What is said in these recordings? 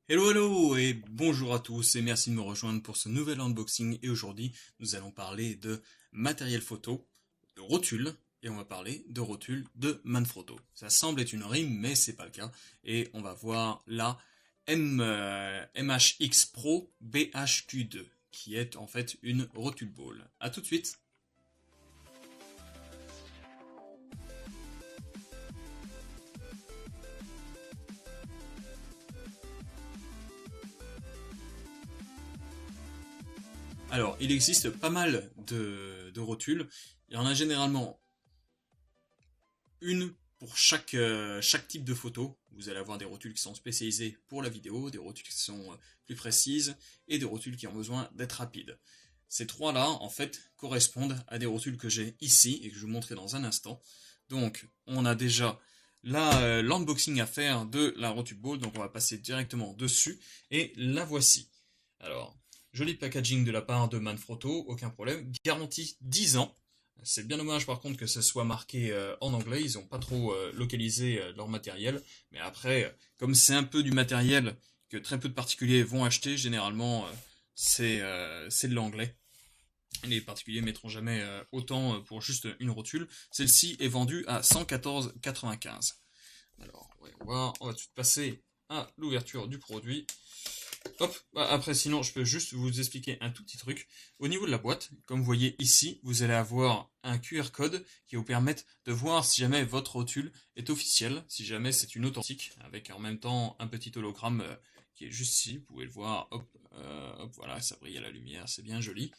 Hello hello et bonjour à tous et merci de me rejoindre pour ce nouvel unboxing et aujourd'hui nous allons parler de matériel photo, de rotules et on va parler de rotules de Manfrotto. Ça semble être une rime mais c'est pas le cas et on va voir la MHX Pro BHQ2 qui est en fait une rotule ball. A tout de suite. Alors, il existe pas mal de rotules. Il y en a généralement une pour chaque type de photo. Vous allez avoir des rotules qui sont spécialisées pour la vidéo, des rotules qui sont plus précises et des rotules qui ont besoin d'être rapides. Ces trois-là, en fait, correspondent à des rotules que j'ai ici et que je vais vous montrer dans un instant. Donc, on a déjà l'unboxing à faire de la rotule ball, donc on va passer directement dessus et la voici. Alors, joli packaging de la part de Manfrotto, aucun problème. Garantie 10 ans. C'est bien dommage par contre que ça soit marqué en anglais, ils n'ont pas trop localisé leur matériel. Mais après, comme c'est un peu du matériel que très peu de particuliers vont acheter, généralement c'est de l'anglais. Les particuliers mettront jamais autant pour juste une rotule. Celle-ci est vendue à 114,95. Alors, on va voir, on va tout de suite passer à l'ouverture du produit. Hop, après sinon je peux juste vous expliquer un tout petit truc. Au niveau de la boîte, comme vous voyez ici, vous allez avoir un QR code qui va vous permettre de voir si jamais votre rotule est officielle, si jamais c'est une authentique, avec en même temps un petit hologramme qui est juste ici, vous pouvez le voir, hop, hop, voilà, ça brille à la lumière, c'est bien joli.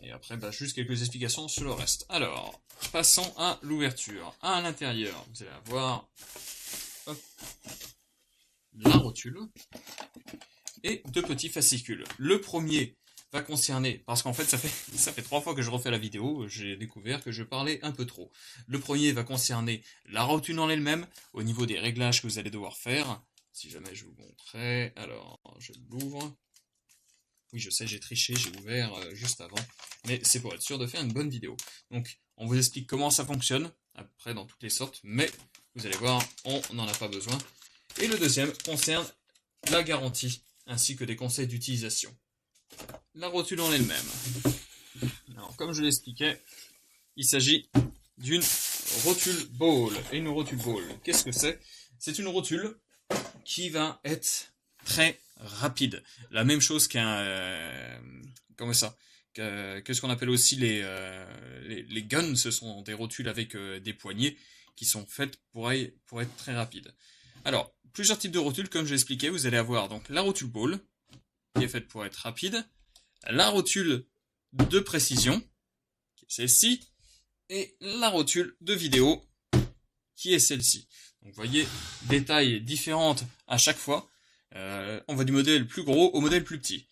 Et après, juste quelques explications sur le reste. Alors, passons à l'ouverture. À l'intérieur, vous allez avoir hop, la rotule et deux petits fascicules. Le premier va concerner, parce qu'en fait ça fait 3 fois que je refais la vidéo, j'ai découvert que je parlais un peu trop. Le premier va concerner la rotule en elle-même, au niveau des réglages que vous allez devoir faire. Si jamais je vous montrais, alors je l'ouvre. Oui, je sais, j'ai triché, j'ai ouvert juste avant, mais c'est pour être sûr de faire une bonne vidéo. Donc, on vous explique comment ça fonctionne, après dans toutes les sortes, mais vous allez voir, on n'en a pas besoin. Et le deuxième concerne la garantie ainsi que des conseils d'utilisation. La rotule en elle-même. Alors, comme je l'expliquais, il s'agit d'une rotule ball. Et une rotule ball, qu'est-ce que c'est? C'est une rotule qui va être très rapide. La même chose qu'un... comment ça? Que ce qu'on appelle aussi les guns, ce sont des rotules avec des poignées qui sont faites pour être très rapides. Alors, plusieurs types de rotules, comme je l'expliquais, vous allez avoir donc la rotule ball, qui est faite pour être rapide, la rotule de précision, qui est celle-ci, et la rotule de vidéo, qui est celle-ci. Donc vous voyez, des tailles différentes à chaque fois. On va du modèle plus gros au modèle plus petit.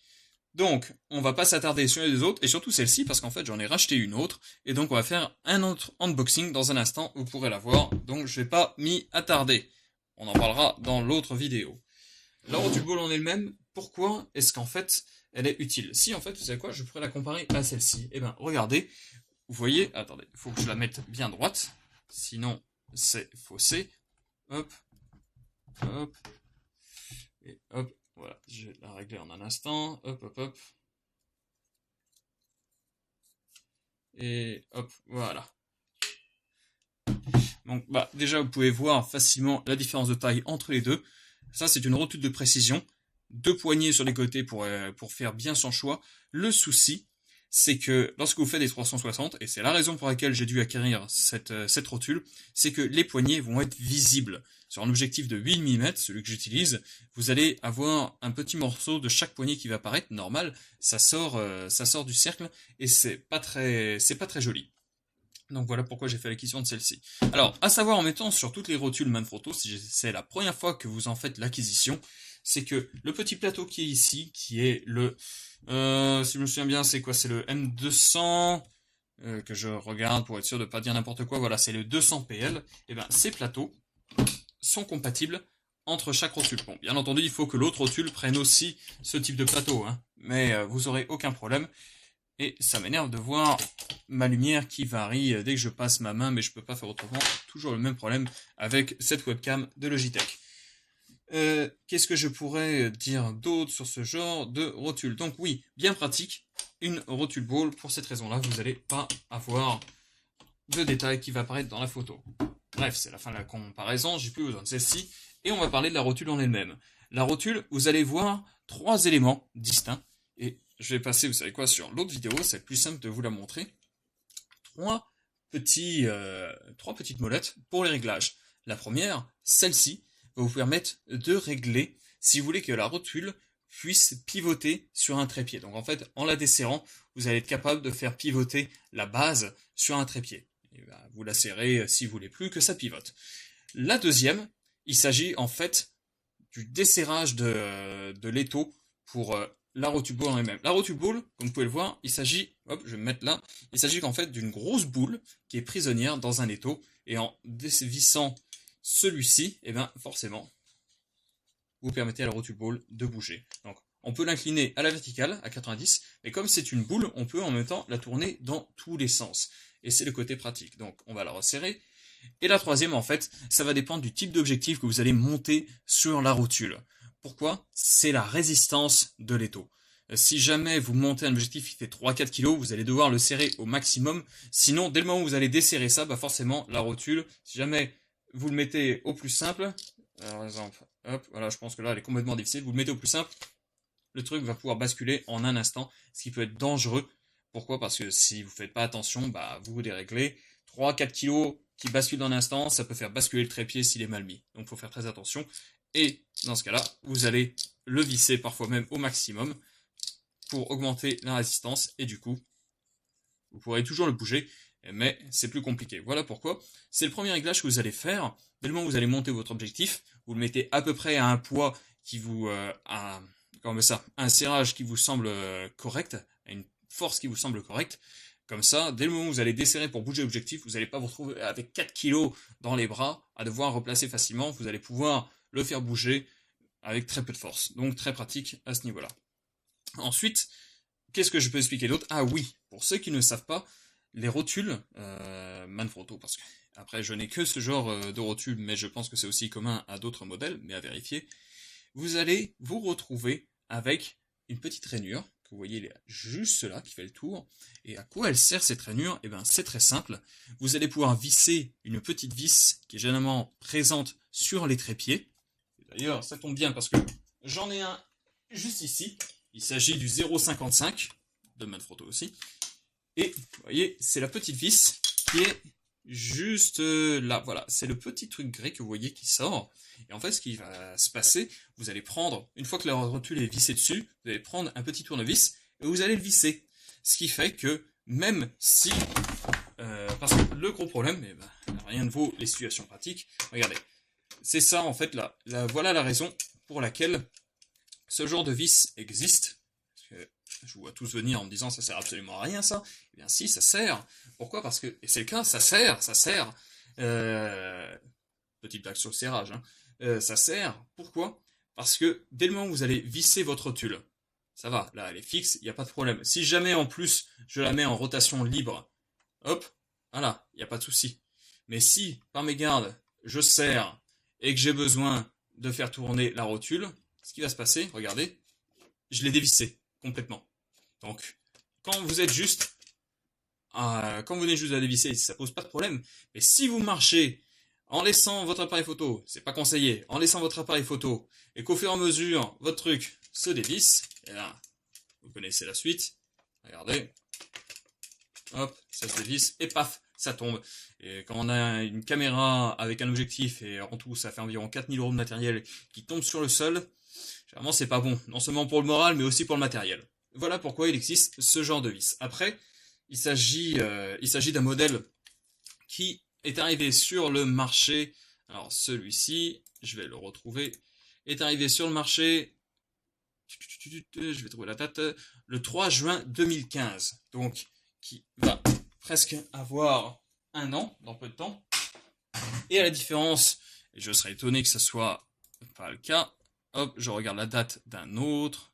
Donc, on va pas s'attarder sur les autres, et surtout celle-ci, parce qu'en fait, j'en ai racheté une autre, et donc on va faire un autre unboxing dans un instant, vous pourrez la voir, donc je vais pas m'y attarder. On en parlera dans l'autre vidéo. La rotule ball en elle-même, pourquoi est-ce qu'en fait, elle est utile? Si, en fait, vous savez quoi, je pourrais la comparer à celle-ci. Eh bien, regardez, vous voyez, attendez, il faut que je la mette bien droite, sinon c'est faussé. Hop, hop, et hop, voilà, je vais la régler en un instant, hop, hop, hop. Et hop, voilà. Donc, déjà, vous pouvez voir facilement la différence de taille entre les deux. Ça, c'est une rotule de précision. Deux poignées sur les côtés pour faire bien son choix. Le souci, c'est que lorsque vous faites des 360, et c'est la raison pour laquelle j'ai dû acquérir cette rotule, c'est que les poignées vont être visibles. Sur un objectif de 8 mm, celui que j'utilise, vous allez avoir un petit morceau de chaque poignée qui va apparaître. Normal, ça sort du cercle, et c'est pas très joli. Donc voilà pourquoi j'ai fait l'acquisition de celle-ci. Alors, à savoir en mettant sur toutes les rotules Manfrotto, si c'est la première fois que vous en faites l'acquisition, c'est que le petit plateau qui est ici, qui est le... si je me souviens bien, c'est quoi? C'est le M200... que je regarde pour être sûr de ne pas dire n'importe quoi. Voilà, c'est le 200PL. Et bien, ces plateaux sont compatibles entre chaque rotule. Bon, bien entendu, il faut que l'autre rotule prenne aussi ce type de plateau, hein, mais vous aurez aucun problème. Et ça m'énerve de voir ma lumière qui varie dès que je passe ma main, mais je peux pas faire autrement. Toujours le même problème avec cette webcam de Logitech. Qu'est-ce que je pourrais dire d'autre sur ce genre de rotule? Donc oui, bien pratique, une rotule ball. Pour cette raison-là, vous n'allez pas avoir de détails qui va apparaître dans la photo. Bref, c'est la fin de la comparaison, j'ai plus besoin de celle-ci. Et on va parler de la rotule en elle-même. La rotule, vous allez voir 3 éléments distincts. Et je vais passer, vous savez quoi, sur l'autre vidéo, c'est plus simple de vous la montrer. Trois petites molettes pour les réglages. La première, celle-ci, va vous permettre de régler si vous voulez que la rotule puisse pivoter sur un trépied. Donc en fait, en la desserrant, vous allez être capable de faire pivoter la base sur un trépied. Et ben, vous la serrez si vous voulez plus que ça pivote. La deuxième, il s'agit en fait du desserrage de l'étau pour la rotule ball en elle-même. La rotule ball, comme vous pouvez le voir, il s'agit, hop, je vais me mettre là, il s'agit en fait d'une grosse boule qui est prisonnière dans un étau, et en dévissant celui-ci, et bien forcément, vous permettez à la rotule ball de bouger. Donc, on peut l'incliner à la verticale, à 90, mais comme c'est une boule, on peut en même temps la tourner dans tous les sens. Et c'est le côté pratique. Donc, on va la resserrer. Et la troisième, en fait, ça va dépendre du type d'objectif que vous allez monter sur la rotule. Pourquoi? C'est la résistance de l'étau. Si jamais vous montez un objectif qui fait 3-4 kg, vous allez devoir le serrer au maximum. Sinon, dès le moment où vous allez desserrer ça, bah forcément, la rotule, si jamais vous le mettez au plus simple, par exemple, hop, voilà, je pense que là, elle est complètement difficile, vous le mettez au plus simple, le truc va pouvoir basculer en un instant, ce qui peut être dangereux. Pourquoi? Parce que si vous faites pas attention, bah, vous déréglez. 3-4 kg qui basculent en un instant, ça peut faire basculer le trépied s'il est mal mis. Donc il faut faire très attention. Et dans ce cas-là, vous allez le visser parfois même au maximum pour augmenter la résistance. Et du coup, vous pourrez toujours le bouger, mais c'est plus compliqué. Voilà pourquoi. C'est le premier réglage que vous allez faire. Dès le moment où vous allez monter votre objectif, vous le mettez à peu près à un poids qui vous... comme ça, un serrage qui vous semble correct, à une force qui vous semble correcte. Comme ça, dès le moment où vous allez desserrer pour bouger l'objectif, vous n'allez pas vous retrouver avec 4 kg dans les bras à devoir replacer facilement. Vous allez pouvoir le faire bouger avec très peu de force. Donc très pratique à ce niveau-là. Ensuite, qu'est-ce que je peux expliquer d'autre? Ah oui, pour ceux qui ne savent pas, les rotules, Manfrotto, parce que après je n'ai que ce genre de rotules, mais je pense que c'est aussi commun à d'autres modèles, mais à vérifier. Vous allez vous retrouver avec une petite rainure, que vous voyez juste là, qui fait le tour. Et à quoi elle sert cette rainure? Eh bien c'est très simple. Vous allez pouvoir visser une petite vis qui est généralement présente sur les trépieds. D'ailleurs, ça tombe bien parce que j'en ai un juste ici. Il s'agit du 0,55 de Manfrotto aussi. Et vous voyez, c'est la petite vis qui est juste là. Voilà, c'est le petit truc gris que vous voyez qui sort. Et en fait, ce qui va se passer, vous allez prendre, une fois que la rotule est vissée dessus, vous allez prendre un petit tournevis et vous allez le visser. Ce qui fait que même si... parce que le gros problème, eh ben, rien ne vaut les situations pratiques. Regardez, c'est ça en fait, voilà la raison pour laquelle ce genre de vis existe. Parce que je vous vois tous venir en me disant ça sert absolument à rien ça. Eh bien si, ça sert. Pourquoi? Parce que, et c'est le cas, ça sert. Petite blague sur le serrage, hein. Ça sert. Pourquoi? Parce que dès le moment où vous allez visser votre rotule, ça va, là elle est fixe, il n'y a pas de problème. Si jamais en plus je la mets en rotation libre, hop, voilà, il n'y a pas de souci. Mais si, par mégarde, je serre et que j'ai besoin de faire tourner la rotule, ce qui va se passer, regardez, je l'ai dévissé complètement. Donc, quand vous êtes juste, quand vous venez juste de la dévisser, ça pose pas de problème. Mais si vous marchez en laissant votre appareil photo, c'est pas conseillé, en laissant votre appareil photo, et qu'au fur et à mesure, votre truc se dévisse, et là, vous connaissez la suite, regardez, hop, ça se dévisse, et paf, ça tombe. Et quand on a une caméra avec un objectif, et en tout, ça fait environ 4000 € de matériel qui tombe sur le sol, généralement, c'est pas bon. Non seulement pour le moral, mais aussi pour le matériel. Voilà pourquoi il existe ce genre de vis. Après, il s'agit d'un modèle qui est arrivé sur le marché. Alors, celui-ci, je vais le retrouver, est arrivé sur le marché, je vais trouver la date, le 3 juin 2015. Donc, qui va presque avoir un an, dans peu de temps. Et à la différence, et je serais étonné que ce soit pas le cas, hop, je regarde la date d'un autre.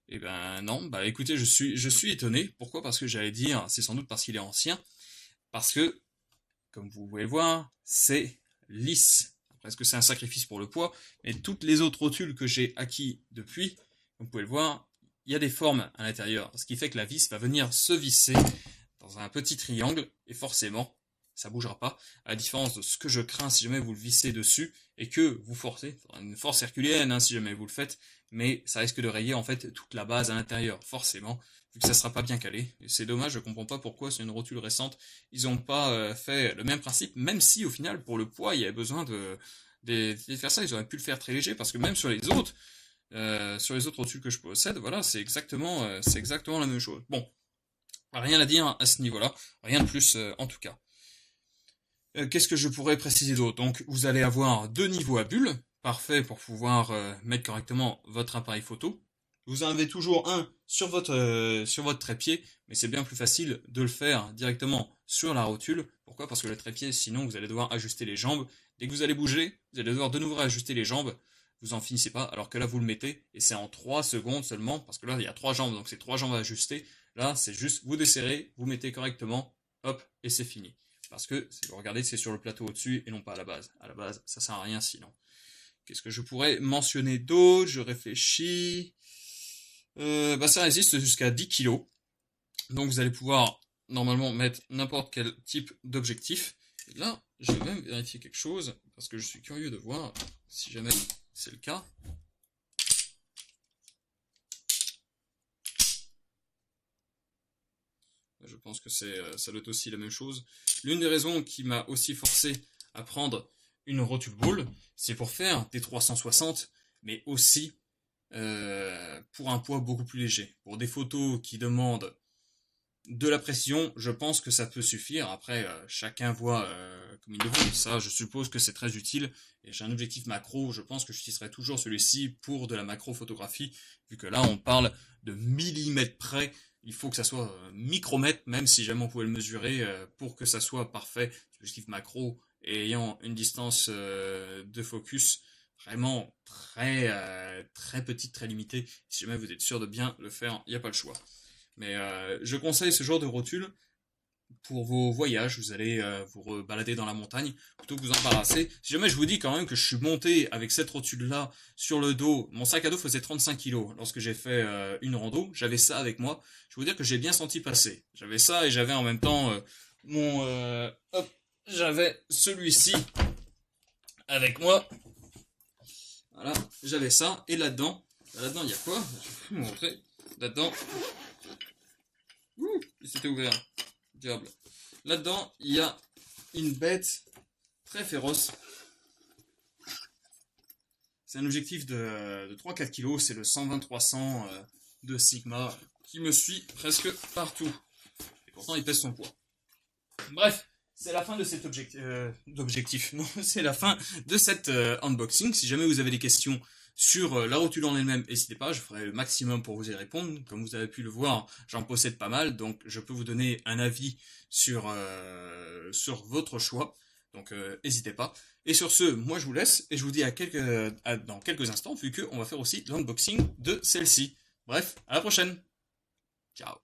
Eh ben non, bah écoutez, je suis étonné. Pourquoi? Parce que j'allais dire, c'est sans doute parce qu'il est ancien. Parce que, comme vous pouvez le voir, c'est lisse. Après, parce que c'est un sacrifice pour le poids, mais toutes les autres rotules que j'ai acquis depuis, vous pouvez le voir, il y a des formes à l'intérieur, ce qui fait que la vis va venir se visser dans un petit triangle, et forcément, ça bougera pas, à la différence de ce que je crains si jamais vous le vissez dessus, et que vous forcez, il faudra une force herculéenne si jamais vous le faites, mais ça risque de rayer en fait toute la base à l'intérieur, forcément, vu que ça sera pas bien calé. Et c'est dommage, je comprends pas pourquoi c'est une rotule récente, ils ont pas fait le même principe, même si au final pour le poids il y avait besoin de faire ça, ils auraient pu le faire très léger, parce que même sur les autres rotules que je possède, voilà, c'est exactement la même chose. Bon, rien à dire à ce niveau-là, rien de plus en tout cas. Qu'est-ce que je pourrais préciser d'autre? Donc vous allez avoir 2 niveaux à bulles, parfait pour pouvoir mettre correctement votre appareil photo. Vous en avez toujours un sur votre trépied, mais c'est bien plus facile de le faire directement sur la rotule. Pourquoi? Parce que le trépied, sinon vous allez devoir ajuster les jambes. Dès que vous allez bouger, vous allez devoir de nouveau ajuster les jambes. Vous en finissez pas, alors que là vous le mettez, et c'est en 3 secondes seulement, parce que là il y a 3 jambes, donc c'est 3 jambes à ajuster. Là c'est juste, vous desserrez, vous mettez correctement, hop, et c'est fini. Parce que, si vous regardez, c'est sur le plateau au-dessus et non pas à la base. À la base, ça sert à rien sinon. Qu'est-ce que je pourrais mentionner d'autre? Je réfléchis. Ça résiste jusqu'à 10 kg. Donc vous allez pouvoir normalement mettre n'importe quel type d'objectif. Et là, je vais même vérifier quelque chose, parce que je suis curieux de voir si jamais c'est le cas. Je pense que ça doit être aussi la même chose. L'une des raisons qui m'a aussi forcé à prendre une rotule boule, c'est pour faire des 360, mais aussi pour un poids beaucoup plus léger. Pour des photos qui demandent de la précision, je pense que ça peut suffire. Après, chacun voit comme il le veut. Ça, je suppose que c'est très utile. Et j'ai un objectif macro, je pense que j'utiliserai toujours celui-ci pour de la macro-photographie, vu que là, on parle de millimètres près. Il faut que ça soit micromètre, même si jamais on pouvait le mesurer, pour que ça soit parfait. L'objectif macro ayant une distance de focus vraiment très petite, très limitée. Si jamais vous êtes sûr de bien le faire, il n'y a pas le choix. Mais je conseille ce genre de rotule pour vos voyages. Vous allez vous balader dans la montagne plutôt que vous embarrasser. Si jamais je vous dis quand même que je suis monté avec cette rotule-là sur le dos, mon sac à dos faisait 35 kg lorsque j'ai fait une rando. J'avais ça avec moi. Je vais vous dire que j'ai bien senti passer. J'avais ça et j'avais en même temps j'avais celui-ci avec moi. Voilà, j'avais ça. Et là-dedans, il y a quoi? Je vais vous montrer. Là-dedans, il s'était ouvert. Diable. Là-dedans, il y a une bête très féroce. C'est un objectif de 3-4 kg. C'est le 120-300 de Sigma qui me suit presque partout. Et pourtant, il pèse son poids. Bref, c'est la fin de cet objectif. Non, c'est la fin de cet unboxing. Si jamais vous avez des questions sur la rotule en elle-même, n'hésitez pas, je ferai le maximum pour vous y répondre. Comme vous avez pu le voir, j'en possède pas mal, donc je peux vous donner un avis sur votre choix. Donc n'hésitez pas. Et sur ce, moi je vous laisse et je vous dis dans quelques instants, vu qu'on va faire aussi l'unboxing de celle-ci. Bref, à la prochaine. Ciao.